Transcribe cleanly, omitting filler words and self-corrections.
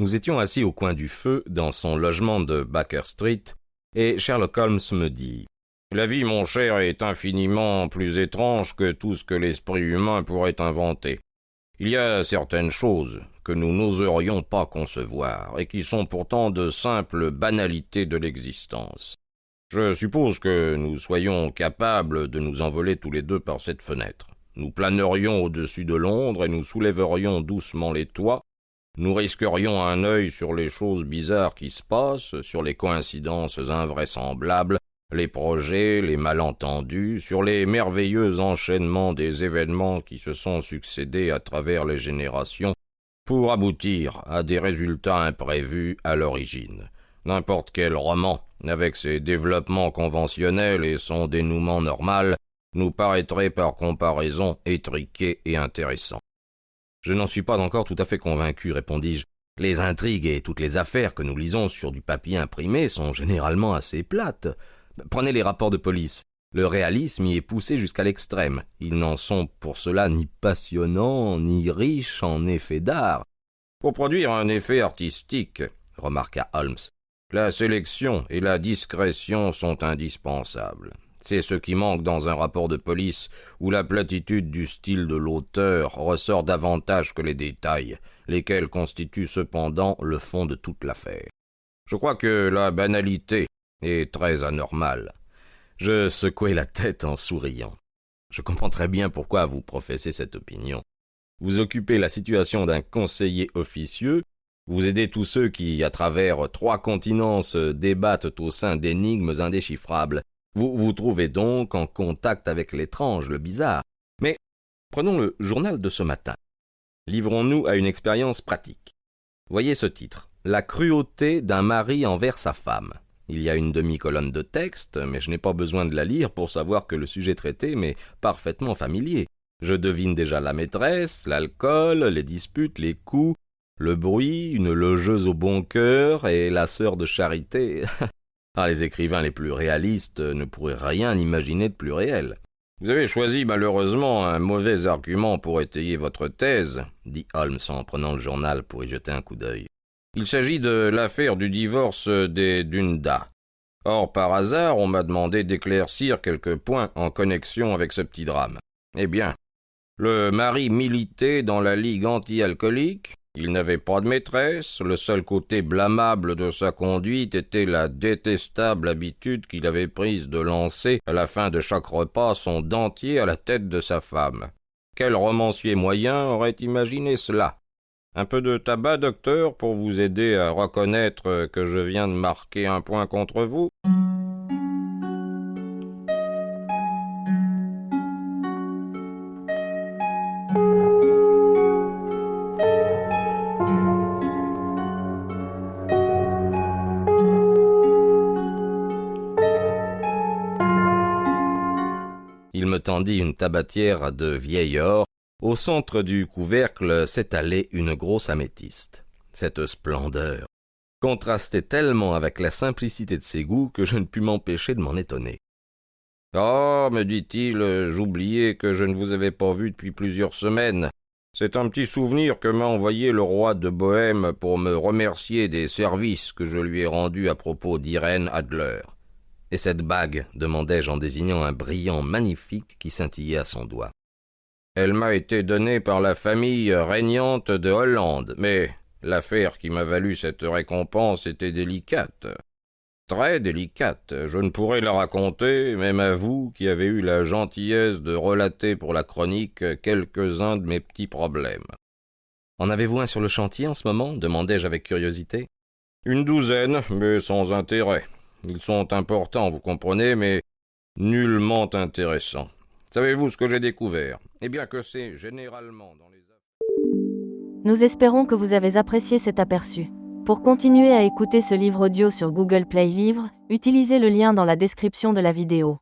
Nous étions assis au coin du feu, dans son logement de Baker Street, et Sherlock Holmes me dit « La vie, mon cher, est infiniment plus étrange que tout ce que l'esprit humain pourrait inventer. Il y a certaines choses que nous n'oserions pas concevoir, et qui sont pourtant de simples banalités de l'existence. Je suppose que nous soyons capables de nous envoler tous les deux par cette fenêtre. Nous planerions au-dessus de Londres et nous soulèverions doucement les toits. Nous risquerions un œil sur les choses bizarres qui se passent, sur les coïncidences invraisemblables, les projets, les malentendus, sur les merveilleux enchaînements des événements qui se sont succédés à travers les générations pour aboutir à des résultats imprévus à l'origine. N'importe quel roman, avec ses développements conventionnels et son dénouement normal, nous paraîtrait par comparaison étriqué et intéressant. « Je n'en suis pas encore tout à fait convaincu, répondis-je. Les intrigues et toutes les affaires que nous lisons sur du papier imprimé sont généralement assez plates. Prenez les rapports de police. Le réalisme y est poussé jusqu'à l'extrême. Ils n'en sont pour cela ni passionnants, ni riches en effets d'art. »« Pour produire un effet artistique, remarqua Holmes, la sélection et la discrétion sont indispensables. C'est ce qui manque dans un rapport de police où la platitude du style de l'auteur ressort davantage que les détails, lesquels constituent cependant le fond de toute l'affaire. Je crois que la banalité est très anormale. » Je secouai la tête en souriant. « Je comprends très bien pourquoi vous professez cette opinion. Vous occupez la situation d'un conseiller officieux, vous aidez tous ceux qui, à travers 3 continents, se débattent au sein d'énigmes indéchiffrables. Vous vous trouvez donc en contact avec l'étrange, le bizarre. Mais prenons le journal de ce matin. Livrons-nous à une expérience pratique. Voyez ce titre, « La cruauté d'un mari envers sa femme ». Il y a une demi-colonne de texte, mais je n'ai pas besoin de la lire pour savoir que le sujet traité m'est parfaitement familier. Je devine déjà la maîtresse, l'alcool, les disputes, les coups, le bruit, une logeuse au bon cœur et la sœur de charité. Les écrivains les plus réalistes ne pourraient rien imaginer de plus réel. « Vous avez choisi malheureusement un mauvais argument pour étayer votre thèse, » dit Holmes en prenant le journal pour y jeter un coup d'œil. « Il s'agit de l'affaire du divorce des Dunda. Or, par hasard, on m'a demandé d'éclaircir quelques points en connexion avec ce petit drame. Eh bien, le mari militait dans la Ligue anti-alcoolique. Il n'avait pas de maîtresse, le seul côté blâmable de sa conduite était la détestable habitude qu'il avait prise de lancer, à la fin de chaque repas, son dentier à la tête de sa femme. Quel romancier moyen aurait imaginé cela? Un peu de tabac, docteur, pour vous aider à reconnaître que je viens de marquer un point contre vous? » Il me tendit une tabatière de vieil or. Au centre du couvercle s'étalait une grosse améthyste. Cette splendeur contrastait tellement avec la simplicité de ses goûts que je ne pus m'empêcher de m'en étonner. « Ah, me dit-il, j'oubliais que je ne vous avais pas vu depuis plusieurs semaines. C'est un petit souvenir que m'a envoyé le roi de Bohême pour me remercier des services que je lui ai rendus à propos d'Irène Adler. » « Et cette bague ?» demandai-je en désignant un brillant magnifique qui scintillait à son doigt. « Elle m'a été donnée par la famille régnante de Hollande, mais l'affaire qui m'a valu cette récompense était délicate. Très délicate. Je ne pourrais la raconter, même à vous qui avez eu la gentillesse de relater pour la chronique quelques-uns de mes petits problèmes. »« En avez-vous un sur le chantier en ce moment ?» demandai-je avec curiosité. « Une douzaine, mais sans intérêt. Ils sont importants, vous comprenez, mais nullement intéressants. Savez-vous ce que j'ai découvert? Eh bien que c'est généralement dans les... » Nous espérons que vous avez apprécié cet aperçu. Pour continuer à écouter ce livre audio sur Google Play Livres, utilisez le lien dans la description de la vidéo.